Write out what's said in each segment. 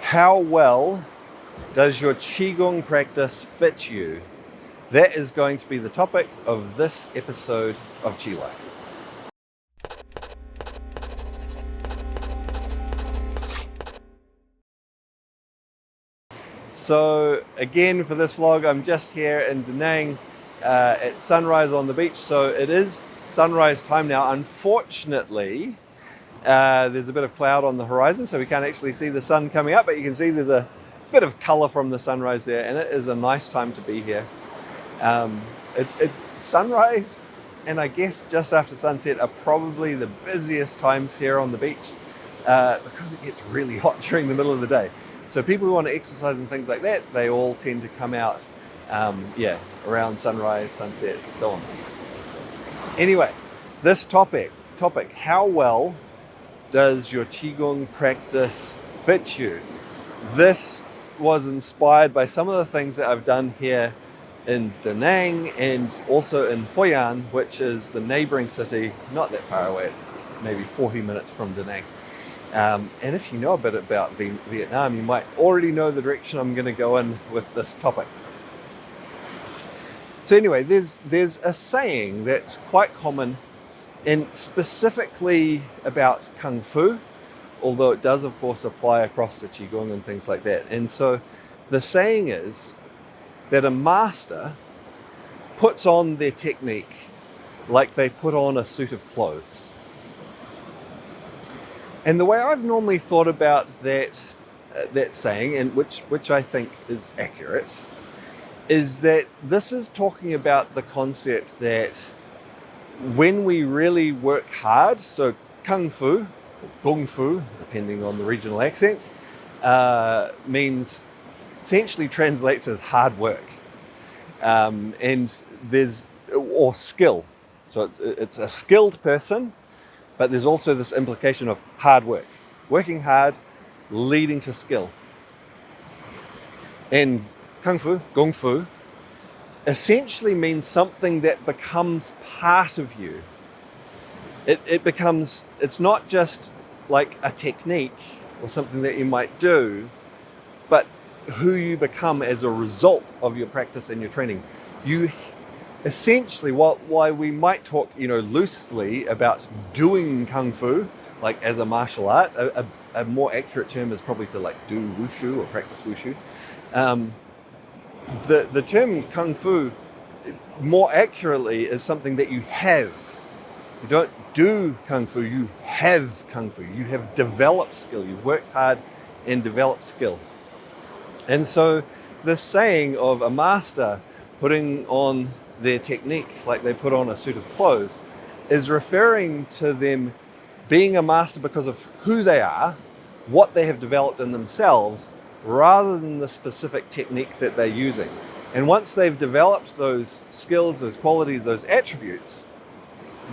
How well does your Qigong practice fit you? That is going to be the topic of this episode of Qi Life. So again, for this vlog, I'm just here in Da Nang at sunrise on the beach. So it is sunrise time now. Unfortunately, there's a bit of cloud on the horizon, so we can't actually see the sun coming up, but you can see there's a bit of color from the sunrise there, and it is a nice time to be here. It's sunrise and I guess just after sunset are probably the busiest times here on the beach because it gets really hot during the middle of the day. So people who want to exercise and things like that, they all tend to come out around sunrise, sunset, and so on. Anyway, this topic, how well does your Qigong practice fit you? This was inspired by some of the things that I've done here in Da Nang and also in Hoi An, which is the neighboring city, not that far away, it's maybe 40 minutes from Da Nang. And if you know a bit about Vietnam, you might already know the direction I'm going to go in with this topic. So anyway, there's a saying that's quite common, and specifically about Kung Fu, although it does of course apply across to Qigong and things like that. And so the saying is that a master puts on their technique like they put on a suit of clothes. And the way I've normally thought about that saying, and which I think is accurate, is that this is talking about the concept that when we really work hard, so Kung Fu, or Kung Fu, depending on the regional accent, means essentially translates as hard work. And or skill. So it's a skilled person, but there's also this implication of hard work. Working hard, leading to skill. And Kung Fu, Kung Fu, essentially means something that becomes part of you. It's not just like a technique or something that you might do, but who you become as a result of your practice and your training. You essentially, why we might talk, loosely about doing Kung Fu, like as a martial art, a more accurate term is probably to like do Wushu or practice Wushu. The term Kung Fu more accurately is something that you have. You don't do Kung Fu, you have Kung Fu. You have developed skill. You've worked hard and developed skill. And so this saying of a master putting on their technique like they put on a suit of clothes is referring to them being a master because of who they are, what they have developed in themselves, rather than the specific technique that they're using. And once they've developed those skills, those qualities, those attributes,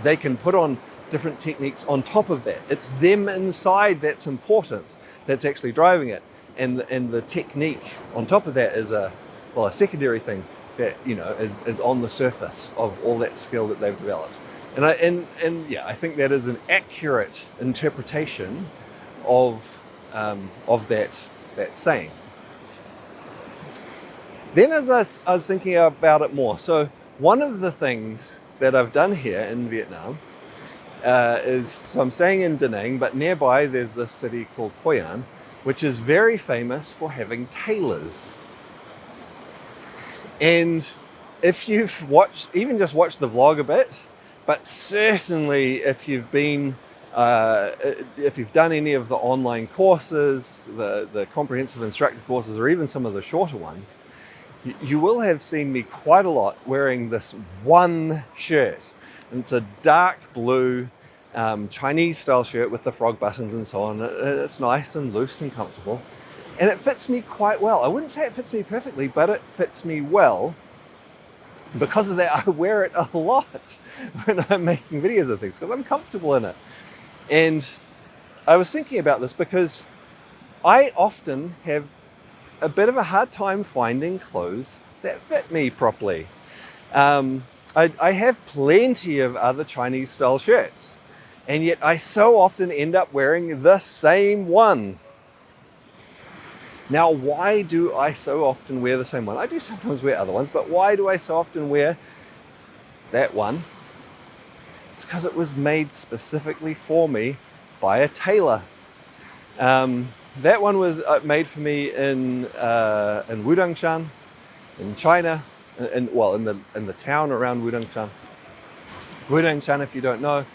they can put on different techniques on top of that. It's them inside that's important, that's actually driving it. And the technique on top of that is a secondary thing that is on the surface of all that skill that they've developed. And I think that is an accurate interpretation of that saying. Then as I was thinking about it more, so one of the things that I've done here in Vietnam so I'm staying in Da Nang, but nearby there's this city called Hoi An, which is very famous for having tailors. And if you've even just watched the vlog a bit, but certainly if you've been, if you've done any of the online courses, the comprehensive instructor courses, or even some of the shorter ones, you will have seen me quite a lot wearing this one shirt. And it's a dark blue Chinese style shirt with the frog buttons and so on. It's nice and loose and comfortable. And it fits me quite well. I wouldn't say it fits me perfectly, but it fits me well. Because of that, I wear it a lot when I'm making videos of things, because I'm comfortable in it. And I was thinking about this because I often have a bit of a hard time finding clothes that fit me properly. I have plenty of other Chinese style shirts, and yet I so often end up wearing the same one. Now, why do I so often wear the same one? I do sometimes wear other ones, but why do I so often wear that one? It's because it was made specifically for me by a tailor. That one was made for me in Wudangshan, in China, in the town around Wudangshan. Wudangshan, if you don't know,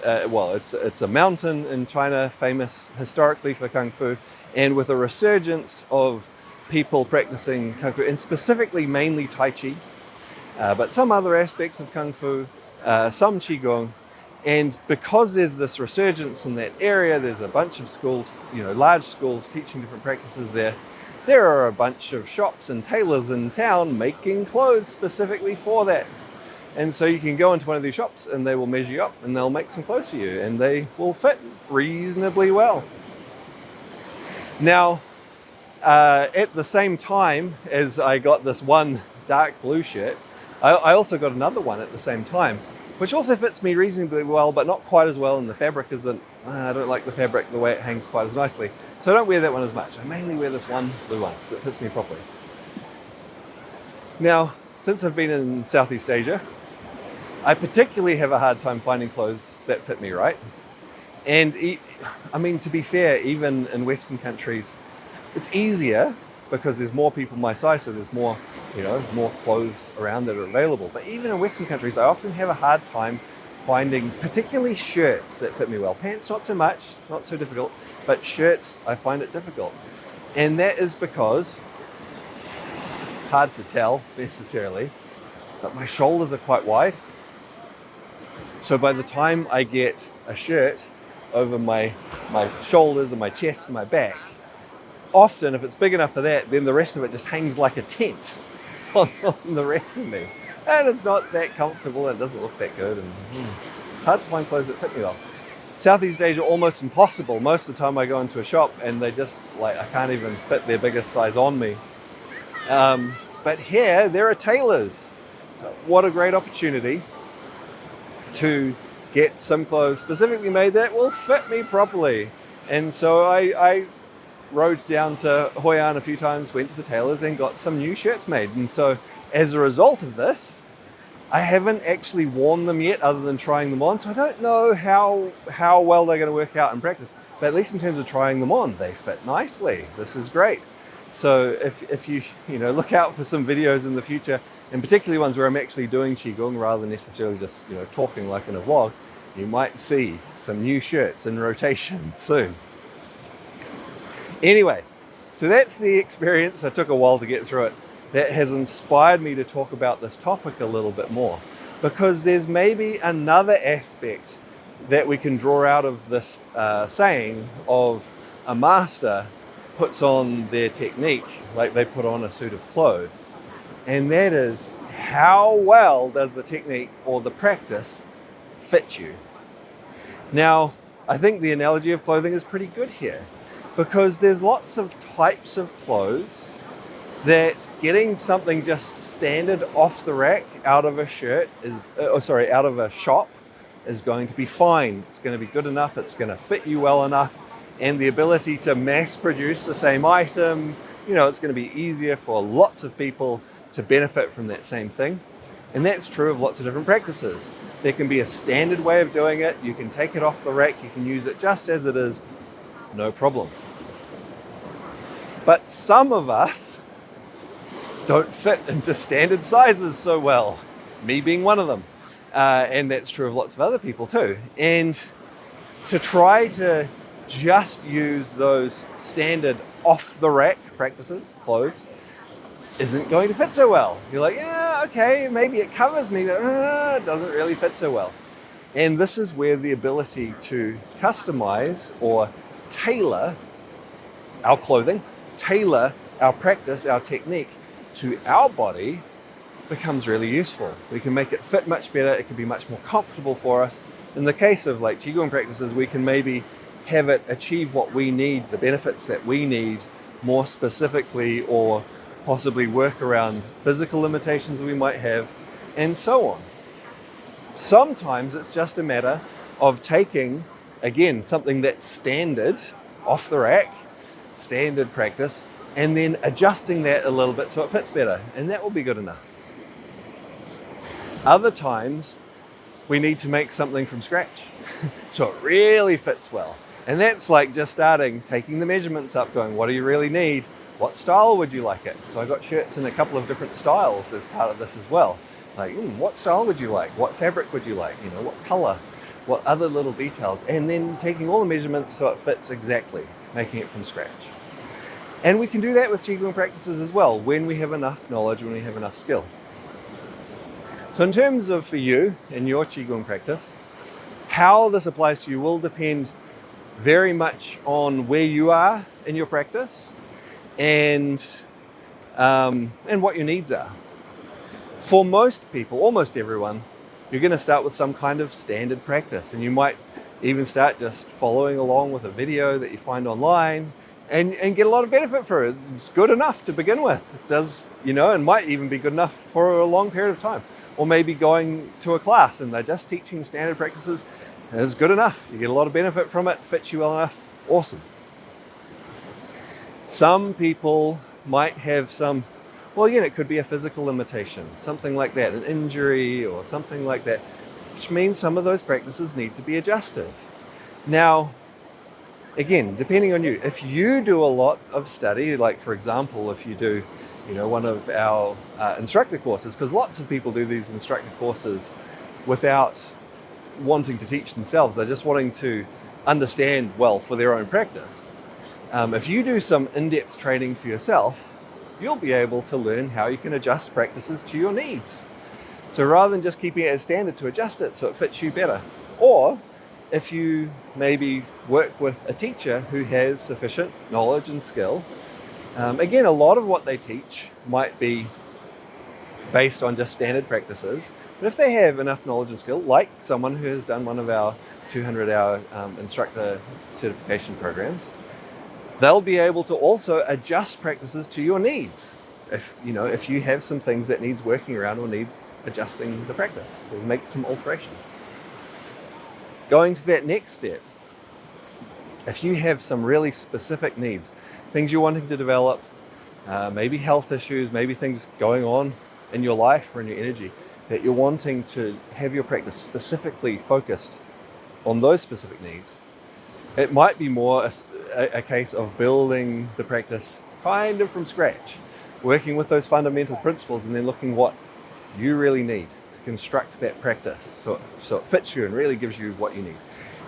it's a mountain in China, famous historically for kung fu, and with a resurgence of people practicing kung fu, and specifically mainly Tai Chi, but some other aspects of kung fu, some Qigong. And because there's this resurgence in that area, there's a bunch of schools, large schools teaching different practices there. There are a bunch of shops and tailors in town making clothes specifically for that. And so you can go into one of these shops and they will measure you up and they'll make some clothes for you and they will fit reasonably well. Now, at the same time as I got this one dark blue shirt, I also got another one at the same time, which also fits me reasonably well, but not quite as well, and the fabric isn't, I don't like the fabric, the way it hangs quite as nicely. So I don't wear that one as much. I mainly wear this one blue one, because it fits me properly. Now, since I've been in Southeast Asia, I particularly have a hard time finding clothes that fit me right. And to be fair, even in Western countries, it's easier because there's more people my size, so there's more clothes around that are available. But even in Western countries, I often have a hard time finding particularly shirts that fit me well. Pants, not so much, not so difficult, but shirts, I find it difficult. And that is because, hard to tell necessarily, but my shoulders are quite wide. So by the time I get a shirt over my shoulders and my chest and my back, often if it's big enough for that, then the rest of it just hangs like a tent on the rest of me. And it's not that comfortable and it doesn't look that good. And hard to find clothes that fit me well. Southeast Asia, almost impossible. Most of the time I go into a shop and they just, I can't even fit their biggest size on me. But here, there are tailors. So what a great opportunity to get some clothes specifically made that will fit me properly. And so I rode down to Hoi An a few times, went to the tailors and got some new shirts made. And so as a result of this, I haven't actually worn them yet other than trying them on. So I don't know how well they're going to work out in practice, but at least in terms of trying them on, they fit nicely. This is great. So if you look out for some videos in the future, and particularly ones where I'm actually doing Qigong rather than necessarily just talking like in a vlog, you might see some new shirts in rotation soon. Anyway, so that's the experience. It took a while to get through it. That has inspired me to talk about this topic a little bit more, because there's maybe another aspect that we can draw out of this saying of a master puts on their technique like they put on a suit of clothes. And that is, how well does the technique or the practice fit you? Now, I think the analogy of clothing is pretty good here, because there's lots of types of clothes that getting something just standard off the rack out of a out of a shop is going to be fine. It's going to be good enough. It's going to fit you well enough. And the ability to mass produce the same item, it's going to be easier for lots of people to benefit from that same thing. And that's true of lots of different practices. There can be a standard way of doing it. You can take it off the rack. You can use it just as it is, no problem. But some of us don't fit into standard sizes so well, me being one of them. And that's true of lots of other people too. And to try to just use those standard off-the-rack practices, clothes, isn't going to fit so well. You're like, yeah, okay, maybe it covers me, but it doesn't really fit so well. And this is where the ability to customize or tailor our clothing, tailor our practice, our technique to our body becomes really useful. We can make it fit much better. It can be much more comfortable for us. In the case of Qigong practices, we can maybe have it achieve what we need, the benefits that we need more specifically, or possibly work around physical limitations we might have, and so on. Sometimes it's just a matter of taking, again, something that's standard off the rack standard practice and then adjusting that a little bit so it fits better, and that will be good enough. Other times, we need to make something from scratch so it really fits well. And that's like just starting, taking the measurements up, going, what do you really need? What style would you like it? So I got shirts in a couple of different styles as part of this as well. Like, what style would you like? What fabric would you like? What color? What other little details? And then taking all the measurements so it fits exactly, making it from scratch. And we can do that with Qigong practices as well, when we have enough knowledge, when we have enough skill. So in terms of for you, in your Qigong practice, how this applies to you will depend very much on where you are in your practice and what your needs are. For most people, almost everyone, you're going to start with some kind of standard practice, and you might even start just following along with a video that you find online and get a lot of benefit for it. It's good enough to begin with. It does, and might even be good enough for a long period of time. Or maybe going to a class and they're just teaching standard practices is good enough. You get a lot of benefit from it, fits you well enough, awesome. Some people might have some, it could be a physical limitation, something like that, an injury or something like that, which means some of those practices need to be adjusted. Now, again, depending on you, if you do a lot of study, like for example, if you do, one of our instructor courses, because lots of people do these instructor courses without wanting to teach themselves, they're just wanting to understand well for their own practice. If you do some in-depth training for yourself, you'll be able to learn how you can adjust practices to your needs. So rather than just keeping it as standard, to adjust it so it fits you better. Or if you maybe work with a teacher who has sufficient knowledge and skill, again, a lot of what they teach might be based on just standard practices. But if they have enough knowledge and skill, like someone who has done one of our 200-hour instructor certification programs, they'll be able to also adjust practices to your needs. If you have some things that needs working around or needs adjusting the practice, so make some alterations. Going to that next step, if you have some really specific needs, things you're wanting to develop, maybe health issues, maybe things going on in your life or in your energy, that you're wanting to have your practice specifically focused on those specific needs, it might be more a case of building the practice kind of from scratch, working with those fundamental principles and then looking what you really need to construct that practice so it fits you and really gives you what you need.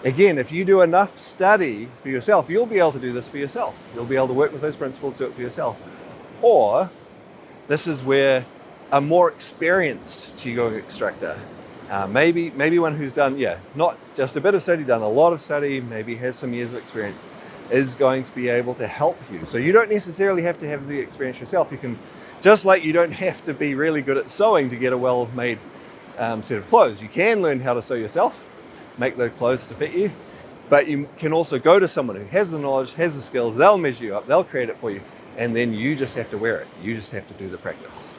Again, if you do enough study for yourself, you'll be able to do this for yourself. You'll be able to work with those principles, do it for yourself. Or this is where a more experienced Qigong instructor, maybe one who's done, not just a bit of study, done a lot of study, maybe has some years of experience, is going to be able to help you. So you don't necessarily have to have the experience yourself. You can, just like you don't have to be really good at sewing to get a well-made set of clothes. You can learn how to sew yourself, make those clothes to fit you, but you can also go to someone who has the knowledge, has the skills, they'll measure you up, they'll create it for you, and then you just have to wear it. You just have to do the practice.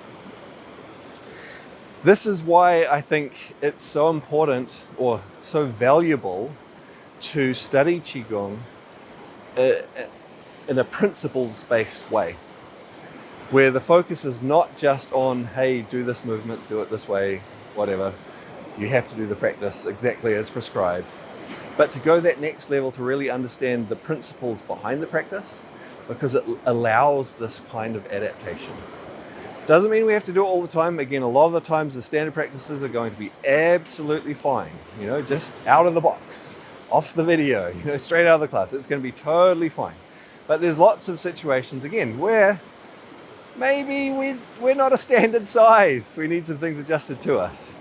This is why I think it's so important or so valuable to study Qigong in a principles-based way, where the focus is not just on, hey, do this movement, do it this way, whatever. You have to do the practice exactly as prescribed. But to go that next level to really understand the principles behind the practice, because it allows this kind of adaptation. Doesn't mean we have to do it all the time. Again, a lot of the times the standard practices are going to be absolutely fine, just out of the box, off the video, straight out of the class. It's going to be totally fine. But there's lots of situations, again, where maybe we're not a standard size. We need some things adjusted to us.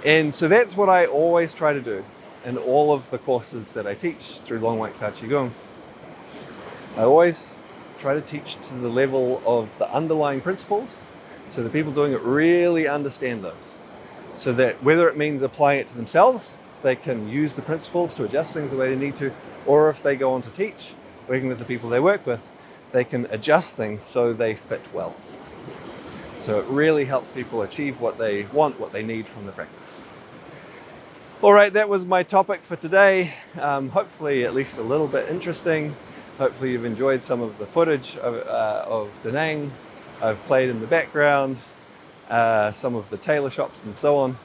And so that's what I always try to do in all of the courses that I teach through Long White Cloud Qigong. I always try to teach to the level of the underlying principles, so the people doing it really understand those. So that whether it means applying it to themselves, they can use the principles to adjust things the way they need to, or if they go on to teach, working with the people they work with, they can adjust things so they fit well. So it really helps people achieve what they want, what they need from the practice. All right, that was my topic for today. Hopefully at least a little bit interesting. Hopefully you've enjoyed some of the footage of Da Nang. I've played in the background, some of the tailor shops and so on.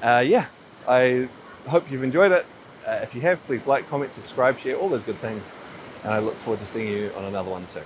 Yeah, I hope you've enjoyed it. If you have, please like, comment, subscribe, share, all those good things. And I look forward to seeing you on another one soon.